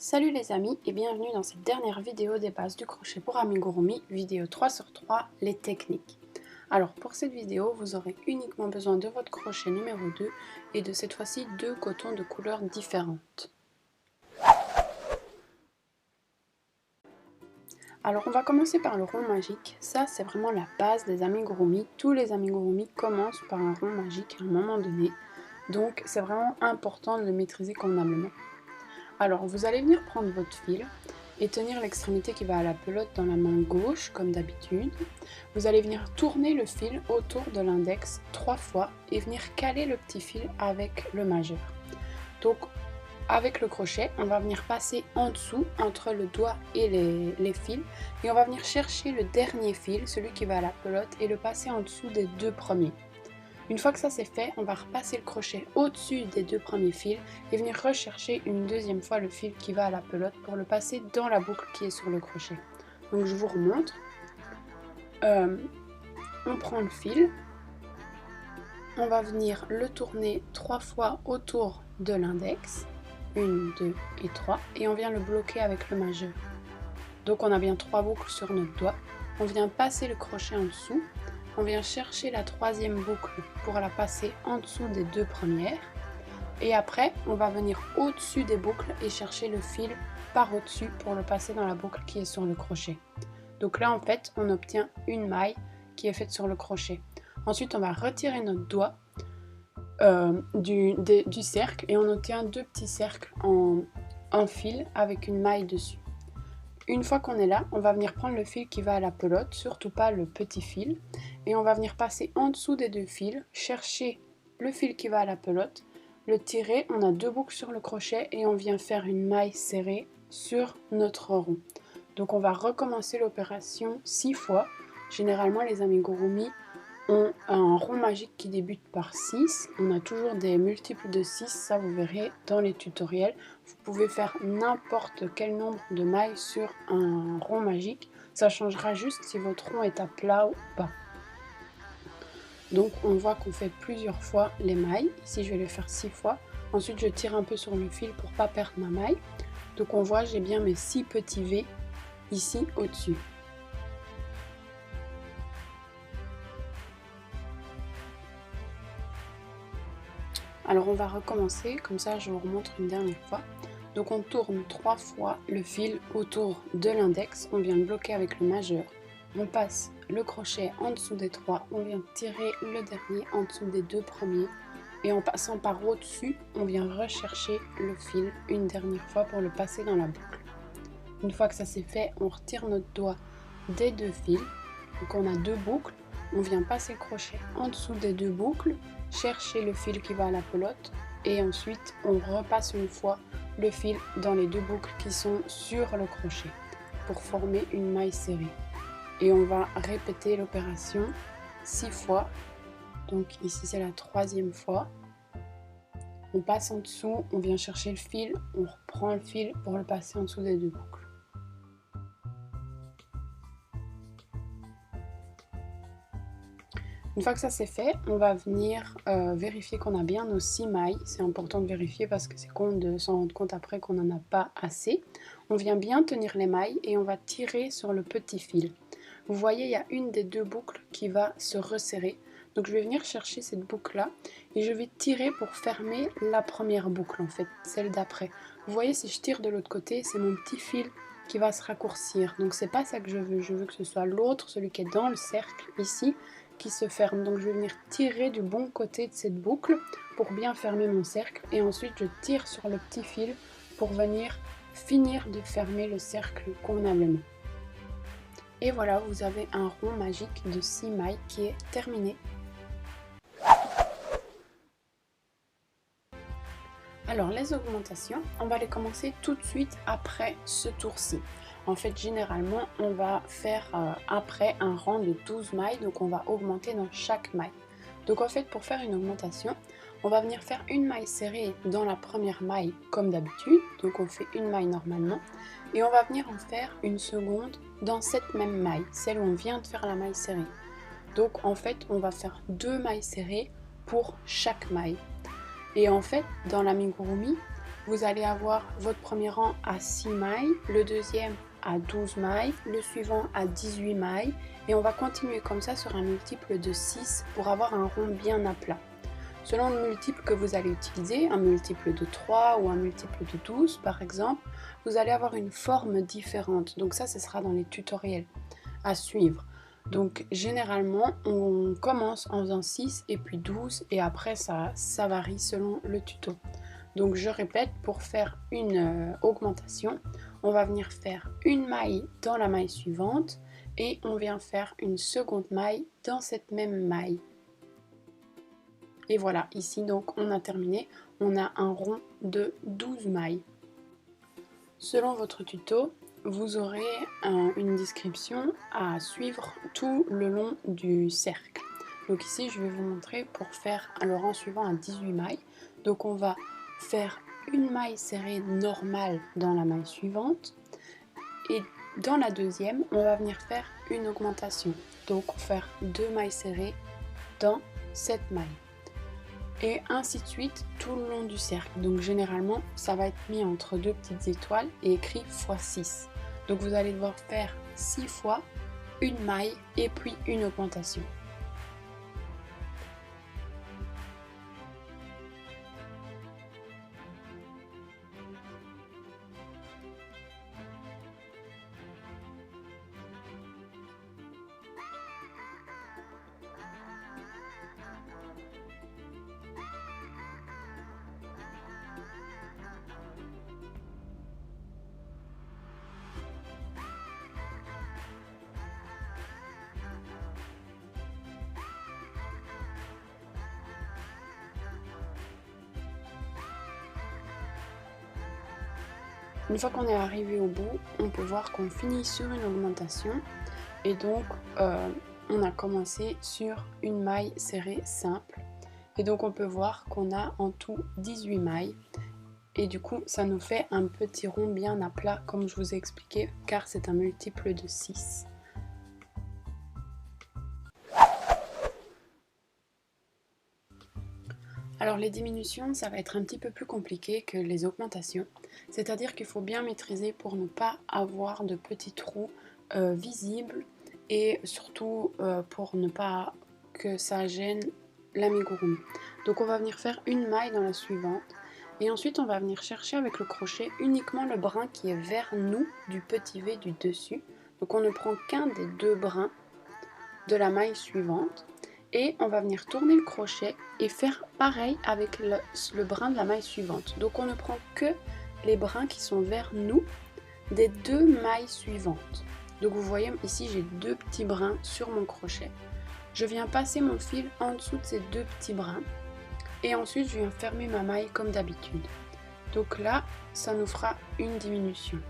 Salut les amis et bienvenue dans cette dernière vidéo des bases du crochet pour amigurumi, vidéo 3/3, les techniques. Alors pour cette vidéo, vous aurez uniquement besoin de votre crochet numéro 2 et de cette fois-ci 2 cotons de couleurs différentes. Alors on va commencer par le rond magique, ça c'est vraiment la base des amigurumi. Tous les amigurumi commencent par un rond magique à un moment donné, donc c'est vraiment important de le maîtriser convenablement. Alors vous allez venir prendre votre fil et tenir l'extrémité qui va à la pelote dans la main gauche comme d'habitude. Vous allez venir tourner le fil autour de l'index 3 fois et venir caler le petit fil avec le majeur. Donc avec le crochet, on va venir passer en dessous entre le doigt et les fils et on va venir chercher le dernier fil, celui qui va à la pelote, et le passer en dessous des deux premiers. Une fois que ça c'est fait, on va repasser le crochet au-dessus des deux premiers fils et venir rechercher une deuxième fois le fil qui va à la pelote pour le passer dans la boucle qui est sur le crochet. Donc je vous remontre. On prend le fil, on va venir le tourner 3 fois autour de l'index, 1, 2 et 3, et on vient le bloquer avec le majeur. Donc on a bien 3 boucles sur notre doigt, on vient passer le crochet en dessous. On vient chercher la troisième boucle pour la passer en dessous des deux premières. Et après, on va venir au-dessus des boucles et chercher le fil par au-dessus pour le passer dans la boucle qui est sur le crochet. Donc là, en fait, on obtient une maille qui est faite sur le crochet. Ensuite, on va retirer notre doigt du cercle et on obtient deux petits cercles en fil avec une maille dessus. Une fois qu'on est là, on va venir prendre le fil qui va à la pelote, surtout pas le petit fil, et on va venir passer en dessous des deux fils, chercher le fil qui va à la pelote, le tirer, on a deux boucles sur le crochet et on vient faire une maille serrée sur notre rond. Donc on va recommencer l'opération 6 fois. Généralement les amigurumi ont un rond magique qui débute par 6. On a toujours des multiples de 6, ça vous verrez dans les tutoriels. Vous pouvez faire n'importe quel nombre de mailles sur un rond magique. Ça changera juste si votre rond est à plat ou pas. Donc on voit qu'on fait plusieurs fois les mailles. Ici je vais les faire 6 fois. Ensuite je tire un peu sur le fil pour ne pas perdre ma maille. Donc on voit j'ai bien mes 6 petits V ici au-dessus. Alors on va recommencer, comme ça je vous remontre une dernière fois. Donc on tourne 3 fois le fil autour de l'index, on vient le bloquer avec le majeur. On passe le crochet en dessous des 3, on vient tirer le dernier en dessous des deux premiers. Et en passant par au-dessus, on vient rechercher le fil une dernière fois pour le passer dans la boucle. Une fois que ça c'est fait, on retire notre doigt des deux fils. Donc on a deux boucles, on vient passer le crochet en dessous des deux boucles, chercher le fil qui va à la pelote et ensuite on repasse une fois le fil dans les deux boucles qui sont sur le crochet pour former une maille serrée. Et on va répéter l'opération 6 fois. Donc ici c'est la troisième fois. On passe en dessous, on vient chercher le fil, on reprend le fil pour le passer en dessous des deux boucles. Une fois que ça c'est fait, on va venir vérifier qu'on a bien nos 6 mailles. C'est important de vérifier parce que c'est con de s'en rendre compte après qu'on n'en a pas assez. On vient bien tenir les mailles et on va tirer sur le petit fil. Vous voyez, il y a une des deux boucles qui va se resserrer. Donc je vais venir chercher cette boucle là et je vais tirer pour fermer la première boucle en fait, celle d'après. Vous voyez, si je tire de l'autre côté, c'est mon petit fil qui va se raccourcir. Donc c'est pas ça que je veux que ce soit l'autre, celui qui est dans le cercle ici, qui se ferme. Donc je vais venir tirer du bon côté de cette boucle pour bien fermer mon cercle et ensuite je tire sur le petit fil pour venir finir de fermer le cercle convenablement. Et voilà, vous avez un rond magique de 6 mailles qui est terminé. Alors les augmentations, on va les commencer tout de suite après ce tour-ci. En fait, généralement, on va faire après un rang de 12 mailles, donc on va augmenter dans chaque maille. Donc en fait, pour faire une augmentation, on va venir faire une maille serrée dans la première maille comme d'habitude, donc on fait une maille normalement, et on va venir en faire une seconde dans cette même maille, celle où on vient de faire la maille serrée. Donc en fait, on va faire 2 mailles serrées pour chaque maille. Et en fait, dans l'amigurumi, vous allez avoir votre premier rang à 6 mailles, le deuxième à 12 mailles, le suivant à 18 mailles et on va continuer comme ça sur un multiple de 6 pour avoir un rond bien à plat. Selon le multiple que vous allez utiliser, un multiple de 3 ou un multiple de 12 par exemple, vous allez avoir une forme différente. Donc ça, ce sera dans les tutoriels à suivre. Donc généralement, on commence en faisant 6 et puis 12 et après ça varie selon le tuto. Donc je répète, pour faire une augmentation, on va venir faire une maille dans la maille suivante et on vient faire une seconde maille dans cette même maille. Et voilà, ici donc on a terminé, on a un rond de 12 mailles. Selon votre tuto, vous aurez une description à suivre tout le long du cercle. Donc ici je vais vous montrer pour faire le rang suivant à 18 mailles. Donc on va faire une maille serrée normale dans la maille suivante et dans la deuxième on va venir faire une augmentation. Donc faire 2 mailles serrées dans cette maille. Et ainsi de suite tout le long du cercle. Donc généralement ça va être mis entre deux petites étoiles et écrit x6. Donc vous allez devoir faire 6 fois une maille et puis une augmentation. Une fois qu'on est arrivé au bout, on peut voir qu'on finit sur une augmentation et donc on a commencé sur une maille serrée simple et donc on peut voir qu'on a en tout 18 mailles et du coup ça nous fait un petit rond bien à plat comme je vous ai expliqué car c'est un multiple de 6. Alors les diminutions, ça va être un petit peu plus compliqué que les augmentations, c'est-à-dire qu'il faut bien maîtriser pour ne pas avoir de petits trous visibles et surtout pour ne pas que ça gêne l'amigurumi. Donc on va venir faire une maille dans la suivante et ensuite on va venir chercher avec le crochet uniquement le brin qui est vers nous du petit V du dessus. Donc on ne prend qu'un des deux brins de la maille suivante. Et on va venir tourner le crochet et faire pareil avec le brin de la maille suivante. Donc on ne prend que les brins qui sont vers nous des deux mailles suivantes. Donc vous voyez ici j'ai deux petits brins sur mon crochet. Je viens passer mon fil en dessous de ces deux petits brins et ensuite je viens fermer ma maille comme d'habitude. Donc là ça nous fera une diminution.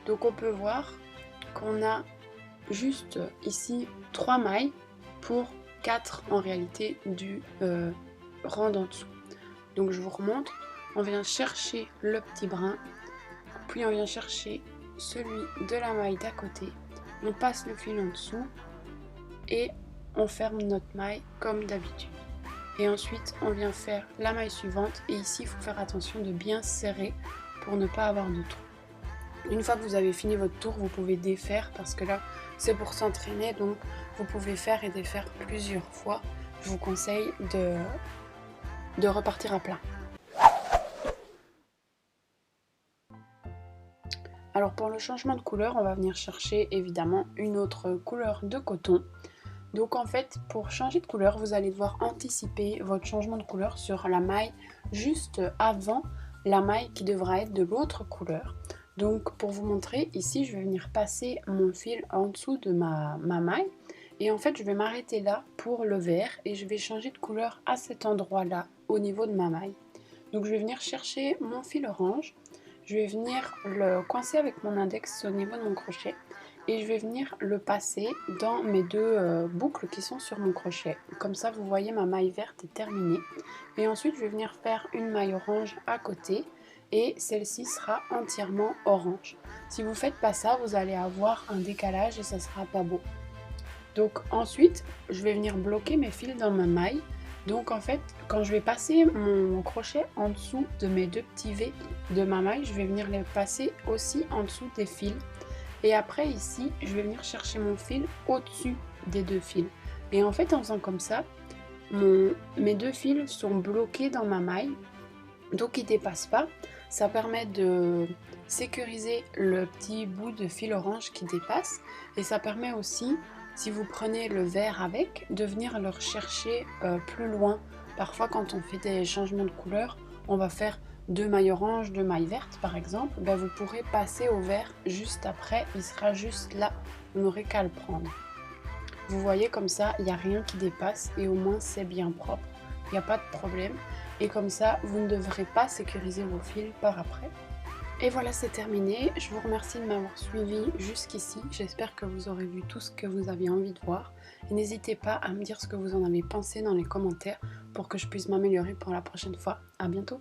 Donc on peut voir qu'on a juste ici 3 mailles pour 4 en réalité du rang d'en dessous. Donc je vous remontre, on vient chercher le petit brin, puis on vient chercher celui de la maille d'à côté, on passe le fil en dessous et on ferme notre maille comme d'habitude. Et ensuite on vient faire la maille suivante et ici il faut faire attention de bien serrer pour ne pas avoir de trou. Une fois que vous avez fini votre tour, vous pouvez défaire parce que là c'est pour s'entraîner, donc vous pouvez faire et défaire plusieurs fois. Je vous conseille de repartir à plat. Alors pour le changement de couleur, on va venir chercher évidemment une autre couleur de coton. Donc en fait, pour changer de couleur, vous allez devoir anticiper votre changement de couleur sur la maille juste avant la maille qui devra être de l'autre couleur. Donc pour vous montrer, ici je vais venir passer mon fil en dessous de ma maille et en fait je vais m'arrêter là pour le vert et je vais changer de couleur à cet endroit là au niveau de ma maille. Donc je vais venir chercher mon fil orange, je vais venir le coincer avec mon index au niveau de mon crochet et je vais venir le passer dans mes deux boucles qui sont sur mon crochet. Comme ça vous voyez ma maille verte est terminée et ensuite je vais venir faire une maille orange à côté. Et celle-ci sera entièrement orange. Si vous ne faites pas ça, vous allez avoir un décalage et ça sera pas beau. Donc ensuite, je vais venir bloquer mes fils dans ma maille Donc en fait, quand je vais passer mon crochet en dessous de mes deux petits V de ma maille, je vais venir les passer aussi en dessous des fils. Et après ici, je vais venir chercher mon fil au-dessus des deux fils. Et en fait, en faisant comme ça, mes deux fils sont bloqués dans ma maille, donc ils ne dépassent pas. Ça permet de sécuriser le petit bout de fil orange qui dépasse, et ça permet aussi, si vous prenez le vert avec, de venir le rechercher plus loin. Parfois quand on fait des changements de couleur, on va faire deux mailles oranges, deux mailles vertes par exemple, ben vous pourrez passer au vert juste après, il sera juste là, vous n'aurez qu'à le prendre. Vous voyez, comme ça, il n'y a rien qui dépasse et au moins c'est bien propre, il n'y a pas de problème. Et comme ça, vous ne devrez pas sécuriser vos fils par après. Et voilà, c'est terminé. Je vous remercie de m'avoir suivi jusqu'ici. J'espère que vous aurez vu tout ce que vous aviez envie de voir. Et n'hésitez pas à me dire ce que vous en avez pensé dans les commentaires pour que je puisse m'améliorer pour la prochaine fois. À bientôt!